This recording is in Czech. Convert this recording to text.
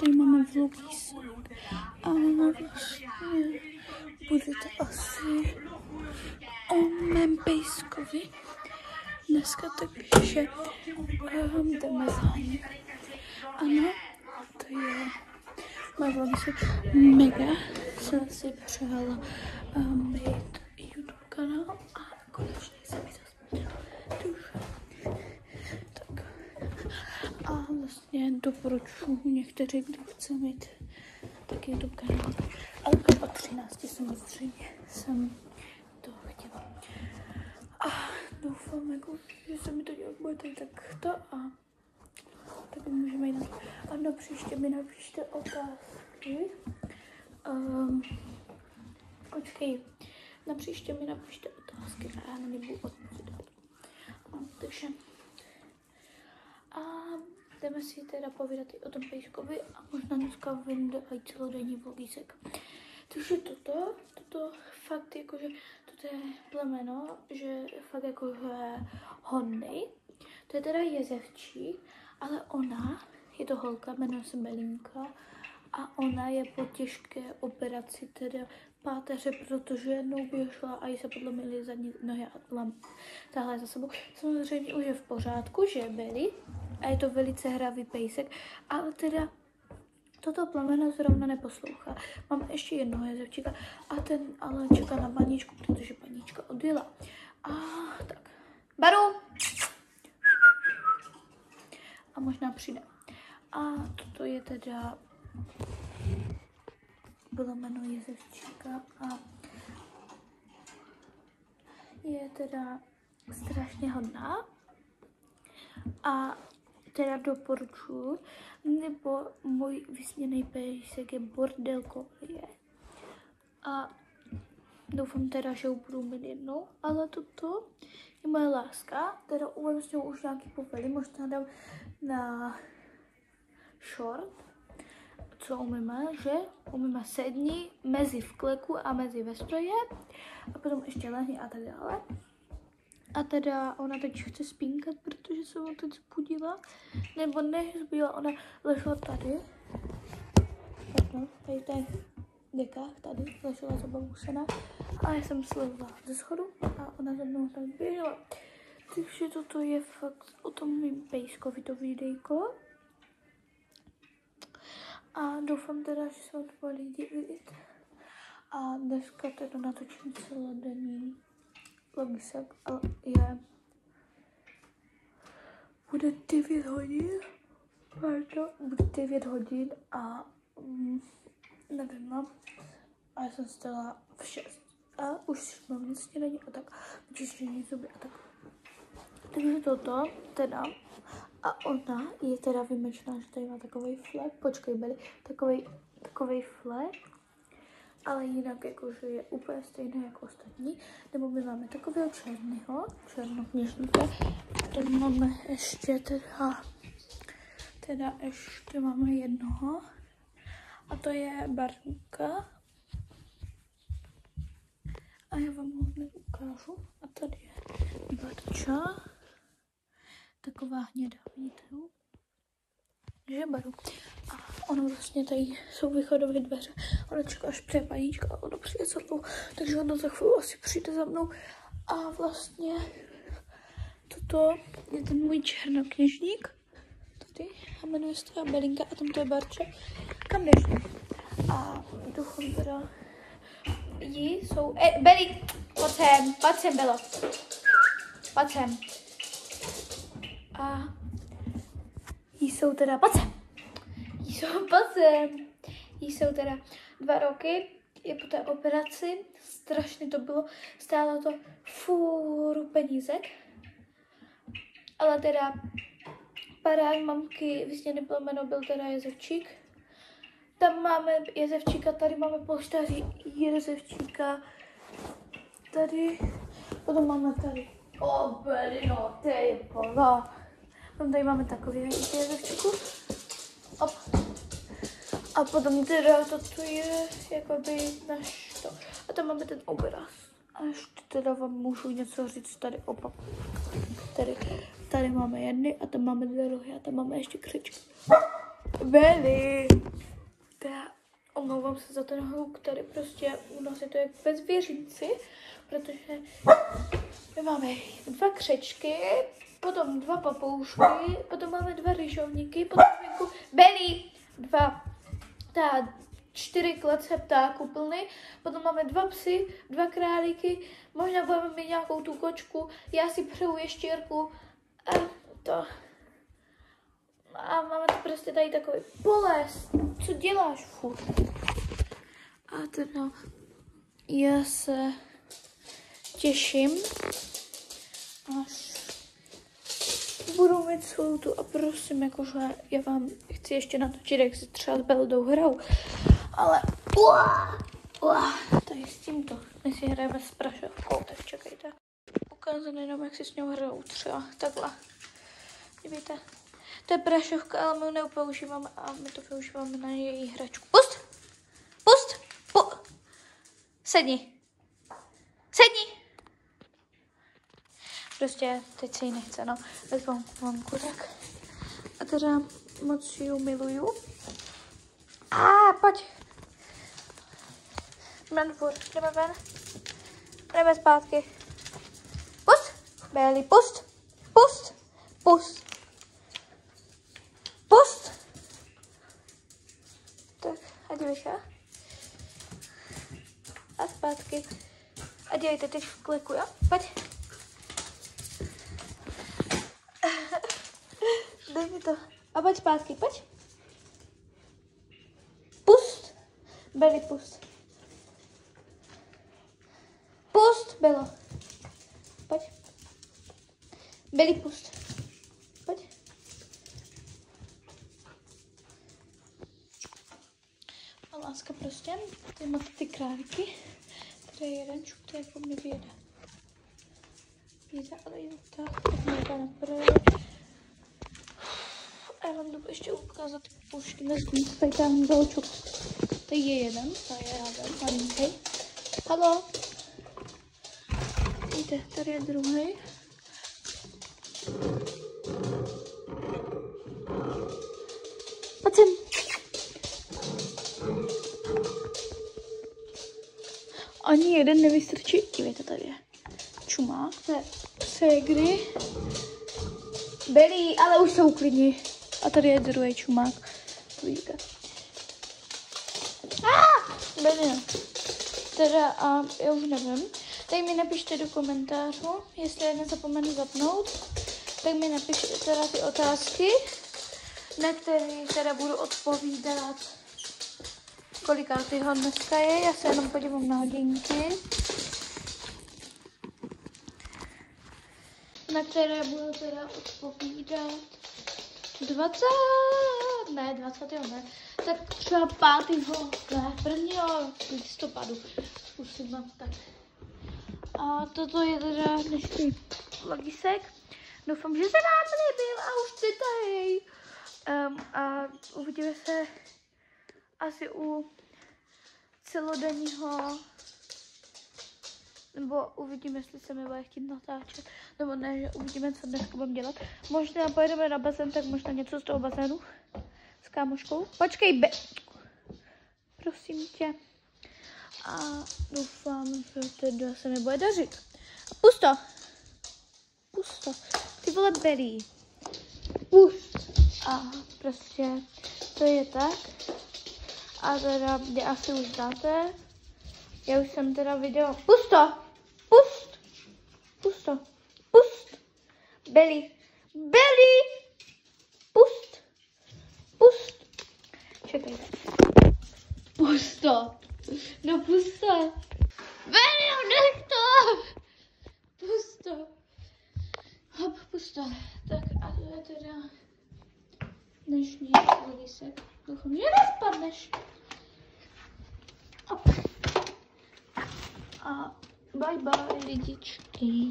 Tady máme vlogísek. A vlastně bude to asi o mém pejskovi dneska, takže jdeme za ním. Ano, to je moje vlogísek. Mega jsem si přála mít YouTube kanál a konečně jsem ji zase tak. A vlastně doporučuji někteří, kdo chce mít taky YouTube kanál. Ale už od 13 jsem to chtěla. A doufám, jako, že se mi to nějak bude tak to a tak můžeme jít na to. A na příště mi napište otázky. Počkej, na příště mi napište otázky a já na ně budu odpovídat. Takže a jdeme si teda povídat i o tom pejskovi a možná dneska vyjde i celodenní vlogísek. Takže toto fakt jakože, toto je plemeno, že fakt jakože hodnej. To je teda jezevčí, ale ona, je to holka, jmenuje se Belinka a ona je po těžké operaci teda páteře, protože jednou vyšla a jí se podlomily zadní nohy a tahle za sebou. Samozřejmě už je v pořádku, že byli a je to velice hravý pejsek, ale teda toto plemeno zrovna neposlouchá. Mám ještě jednoho jezevčíka a ten ale čeká na paníčku, protože paníčka odjela. A tak. Baru! A možná přijde. A toto je teda plemeno jezevčíka a je teda strašně hodná. A teda doporučuji, nebo můj vysněný pejsek je Border Collie. A doufám teda, že ho budu mít jednou, ale toto je moje láska, teda umím s něho už nějaký povely, možná dám na short, co umíme, že? Umíme sedni mezi v kleku a mezi ve stoje a potom ještě lehni a tak dále. A teda ona teď chce spínkat, protože se ona teď zbudila, nebo nezbudila, ona ležela tady. Pardon, tady v těch dekách, tady ležela zabavušená a já jsem slezla ze schodu a ona za mnou tam běžela. Takže toto je fakt o tom mým pejskovi to videjko. A doufám teda, že se vám to bude líbit. A dneska teda natočím celodenní vlogísek, ale bude 9 hodin, pardon, bude 9 hodin a nevím, no. A já jsem stala v 6 a už mám snídaní a tak, čištění zuby a tak. Takže toto teda a ona je teda vymečná, že tady má takovej flek, počkej Beli, takovej flek, ale jinak jakože je úplně stejný jako ostatní. Nebo my máme takového černokněžníka, potom máme ještě teda ještě máme jednoho a to je Barunka. A já vám ho hned ukážu. A tady je Barča. Taková hnědá, vidíte ho? Že Baru. A ono vlastně tady jsou východové dveře. Ona čeká, až přijde paníčka a ona přijde za mnou. Takže ona za chvíli asi přijde za mnou. A vlastně toto je ten můj černokněžník. Tady. A jmenuje se teda Belinka a tam to je Barča. Kam jdeš? A doufám teda jsou... Beli, pojď sem, Belo. Pojď sem. A jsou teda, pojď sem. Jsou teda 2 roky, je po té operaci, strašně to bylo, stálo to fůru penízek, ale teda parád mamky vysněný plemeno byl teda jezevčík. Tam máme jezevčíka, tady máme polštáří jezevčíka, tady, potom máme tady, Belino, to je pola. Potom tady máme takový jezevčíku. A potom teda toto je jakoby náš to. A tam máme ten obraz. A ještě teda vám můžu něco říct tady opak. Tady máme jedny a tam máme 2 rohy a tam máme ještě křečky. Beli. Teda omlouvám se za ten hluk, tady prostě u nás je to jak ve zvěřinci, protože my máme 2 křečky, potom 2 papoušky, potom máme 2 ryžovníky, potom jako Beli, 4 klece ptáků plný, potom máme 2 psy, 2 králíky, možná budeme mít nějakou tu kočku, já si přeju ještěrku a to. A máme tu prostě tady takový poles. Co děláš furt? A teda já se těším, až budu mít svou tu a prosím, jakože já vám chci ještě natočit, jak si třeba s Beldou hrou, ale tady s tímto, my si hrajeme s prašovkou, tak čekejte. Ukázat jenom, jak si s ňou hrajou třeba, takhle. Dívejte, to je prašovka, ale my ji nepoužíváme a my to používáme na její hračku. Pust! Sedni! Prostě teď se jí nechce, no. Vezmu vonku, tak. A teda moc ji miluju. Pojď. Jdeme na dvůr, jdeme ven. Jdeme zpátky. Pust! Beli, pust! Tak, a dívej se. A zpátky. A dělejte teď v kliku, jo? Pojď. Dej mi to. A pojď zpátky, pojď. Pust. Beli, pust. Pust, Belo. Pojď. Beli, pust. Pojď. A láska prostě. Tady máte ty králíky. Tady je jeden čuk, který po mně vyjede. Vyjede, ale jen tak mě jde naprvé. A já vám jdu ještě ukázat ty pušky na zdi. Tady tam byl čuk. Tady je jeden, tady je jeden, malinký. Haló. Víte, tady je druhý. Pojď sem. Ani jeden nevystrčí. Dívejte, tady je čumák, to je ségry. Beli, ale už se uklidni. A tady je druhý čumák. To vidíte. Beli, no. Teda, já už nevím. Tady mi napište do komentářů, jestli je nezapomenu zapnout. Tak mi napište teda ty otázky, na které teda budu odpovídat. Kolikátýho dneska je, já se jenom podívám na hodinky. Na které budu teda odpovídat 20. Tak třeba 1. listopadu zkusím vám tak. A toto je teda dnešní vlogisek. Doufám, že se vám líbil a už tady. A uvidíme se asi u celodenního, nebo uvidíme, jestli se mi bude chtít natáčet, nebo ne, že uvidíme, co dneska budeme dělat. Možná pojedeme na bazén, tak možná něco z toho bazénu s kámoškou. Počkej, prosím tě. A doufám, že teda se mi bude dařit. Pusto. Ty vole, Beli. Pust. A prostě to je tak. A teda, kde asi už znáte. Já už jsem teda viděla. Pusto. Beli. Pust. Čekaj. Pusto. No pusto. Beli, nech to. Pusto. Hop, pusto. Tak a to je teda dnešní vlogisek. Doufám, že nespadneš. A bye bye lidičky.